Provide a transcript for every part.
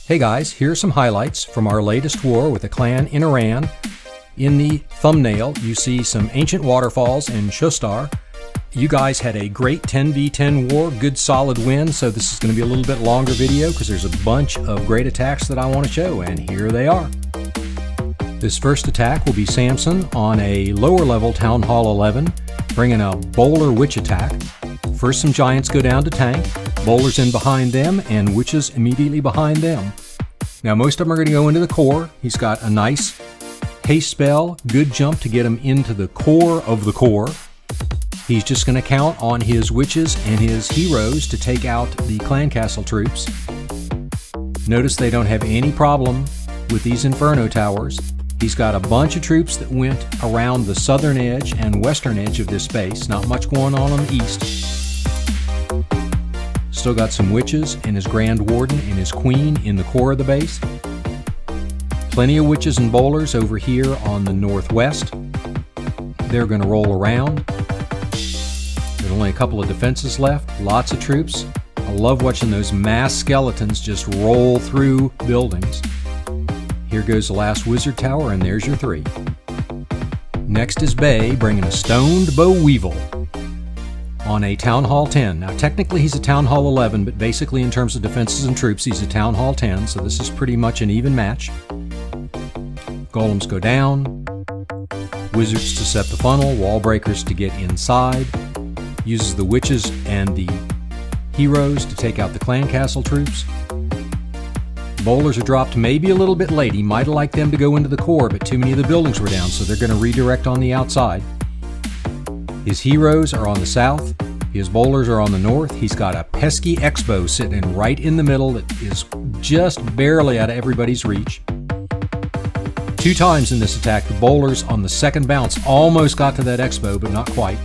Hey guys, here are some highlights from our latest war with a clan in Iran. In the thumbnail, you see some ancient waterfalls in Shustar. You guys had a great 10v10 war, good solid win, so this is going to be a little bit longer video because there's a bunch of great attacks that I want to show, and here they are. This first attack will be Samson on a lower level Town Hall 11, bringing a bowler witch attack. First some giants go down to tank, bowlers in behind them, and witches immediately behind them. Now most of them are going to go into the core. He's got a nice haste spell, good jump to get him into the core of the core. He's just going to count on his witches and his heroes to take out the clan castle troops. Notice they don't have any problem with these inferno towers. He's got a bunch of troops that went around the southern edge and western edge of this space. Not much going on the east. Still got some witches and his Grand Warden and his Queen in the core of the base. Plenty of witches and bowlers over here on the northwest. They're going to roll around. There's only a couple of defenses left. Lots of troops. I love watching those mass skeletons just roll through buildings. Here goes the last wizard tower, and there's your three. Next is Bay, bringing a stoned bowival on a Town Hall 10. Now technically he's a Town Hall 11, but basically in terms of defenses and troops he's a Town Hall 10, so this is pretty much an even match. Golems go down, wizards to set the funnel, wall breakers to get inside, uses the witches and the heroes to take out the clan castle troops. Bowlers are dropped maybe a little bit late. He might have liked them to go into the core, but too many of the buildings were down, so they're going to redirect on the outside. His heroes are on the south, his bowlers are on the north. He's got a pesky X-bow sitting right in the middle that is just barely out of everybody's reach. Two times in this attack, the bowlers on the second bounce almost got to that X-bow, but not quite.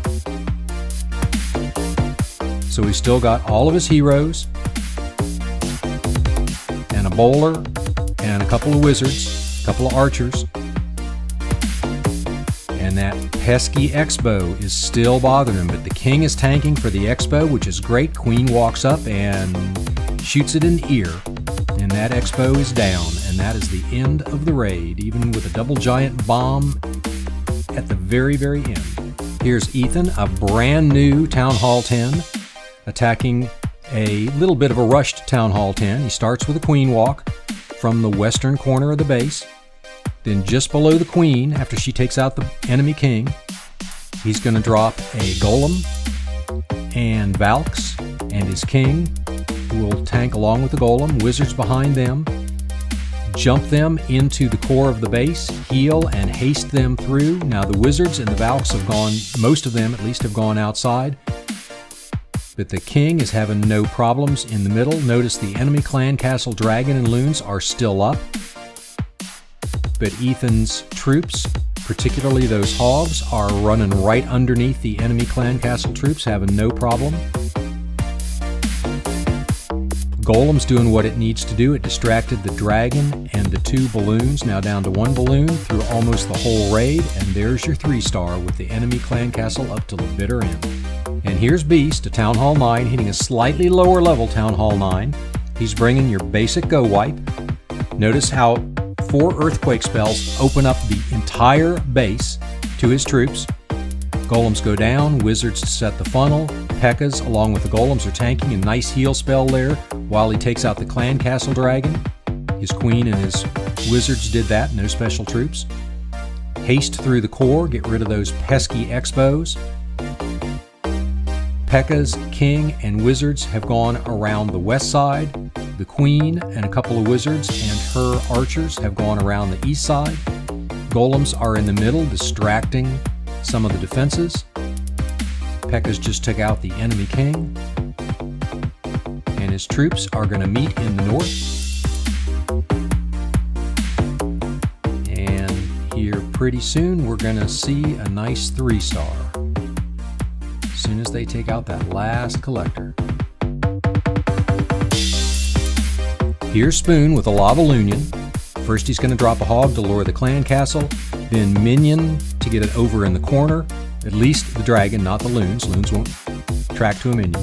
So he's still got all of his heroes, and a bowler, and a couple of wizards, a couple of archers. And that pesky X-bow is still bothering him, but the king is tanking for the X-bow, which is great. Queen walks up and shoots it in the ear, and that X-bow is down, and that is the end of the raid, even with a double giant bomb at the very, very end. Here's Ethan, a brand new Town Hall 10, attacking a little bit of a rushed Town Hall 10. He starts with a queen walk from the western corner of the base. Then just below the queen, after she takes out the enemy king, he's going to drop a golem and Valks and his king, who will tank along with the golem, wizards behind them, jump them into the core of the base, heal and haste them through. Now the wizards and the Valks have gone, most of them at least have gone outside, but the king is having no problems in the middle. Notice the enemy clan castle dragon and loons are still up. But Ethan's troops, particularly those hogs, are running right underneath the enemy clan castle troops, having no problem. Golem's doing what it needs to do. It distracted the dragon and the two balloons, now down to one balloon through almost the whole raid, and there's your 3-star with the enemy clan castle up to the bitter end. And here's Beast, a Town Hall 9, hitting a slightly lower level Town Hall 9. He's bringing your basic gowipe. Notice how 4 earthquake spells open up the entire base to his troops. Golems go down, wizards to set the funnel. P.E.K.K.A.s along with the golems are tanking, a nice heal spell there while he takes out the clan castle dragon. His queen and his wizards did that, no special troops. Haste through the core, get rid of those pesky X-bows. P.E.K.K.A.s, king, and wizards have gone around the west side. The queen and a couple of wizards and her archers have gone around the east side. Golems are in the middle, distracting some of the defenses. P.E.K.K.A.s just took out the enemy king. And his troops are going to meet in the north. And here pretty soon we're going to see a nice 3-star. As soon as they take out that last collector. Here's Spoon with a lavaloonion. First he's going to drop a hog to lure the clan castle, then minion to get it over in the corner, at least the dragon, not the loons. Loons won't track to a minion.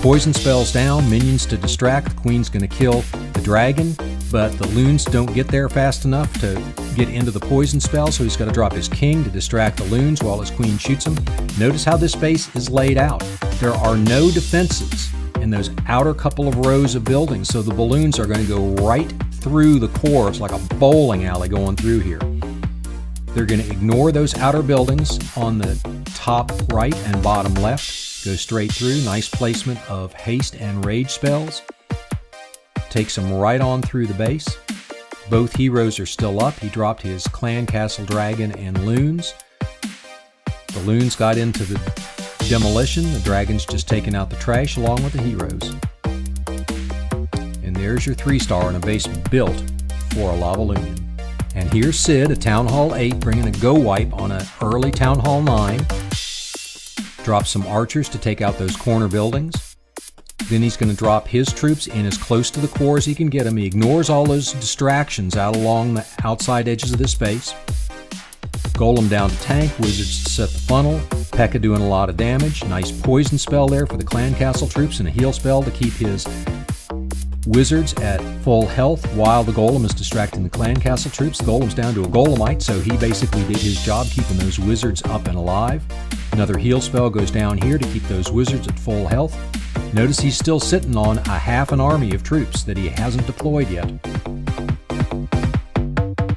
Poison spells down, minions to distract. The queen's going to kill the dragon, but the loons don't get there fast enough to get into the poison spell, so he's got to drop his king to distract the loons while his queen shoots him. Notice how this base is laid out. There are no defenses in those outer couple of rows of buildings, so the balloons are going to go right through the core. It's like a bowling alley going through here. They're going to ignore those outer buildings on the top right and bottom left. Go straight through. Nice placement of haste and rage spells. Takes them right on through the base. Both heroes are still up. He dropped his clan castle dragon and loons. The loons got into the demolition. The dragon's just taking out the trash along with the heroes. And there's your 3-star in a base built for a lavaloonion. And here's Sid, a Town Hall 8, bringing a gowipe on an early Town Hall 9. Drops some archers to take out those corner buildings. Then he's going to drop his troops in as close to the core as he can get them. He ignores all those distractions out along the outside edges of this base. Golem down to tank, wizards to set the funnel. P.E.K.K.A doing a lot of damage. Nice poison spell there for the clan castle troops and a heal spell to keep his wizards at full health while the golem is distracting the clan castle troops. The golem's down to a golemite, so he basically did his job keeping those wizards up and alive. Another heal spell goes down here to keep those wizards at full health. Notice he's still sitting on a half an army of troops that he hasn't deployed yet.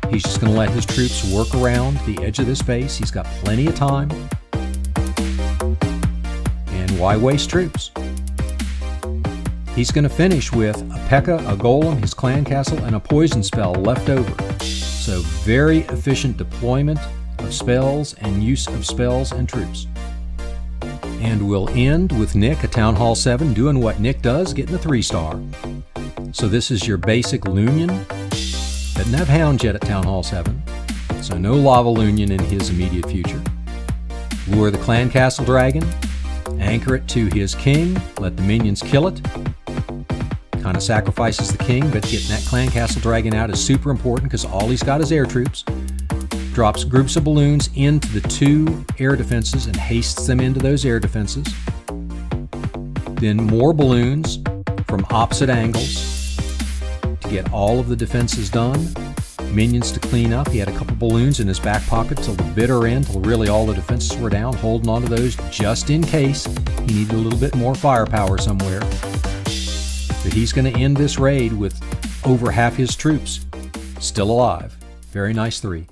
He's just going to let his troops work around the edge of this base. He's got plenty of time. And why waste troops? He's going to finish with a P.E.K.K.A, a golem, his clan castle, and a poison spell left over. So very efficient deployment of spells and use of spells and troops. And we'll end with Nick, a Town Hall 7, doing what Nick does, getting a 3-star. So this is your basic Lunion. Doesn't have hounds yet at Town Hall 7, so no lavaloonion in his immediate future. Lure the clan castle dragon, anchor it to his king, let the minions kill it. Kind of sacrifices the king, but getting that clan castle dragon out is super important because all he's got is air troops. Drops groups of balloons into the 2 air defenses and hastes them into those air defenses. Then more balloons from opposite angles to get all of the defenses done. Minions to clean up. He had a couple balloons in his back pocket till the bitter end, till really all the defenses were down, holding on to those just in case he needed a little bit more firepower somewhere. But he's going to end this raid with over half his troops still alive. Very nice 3.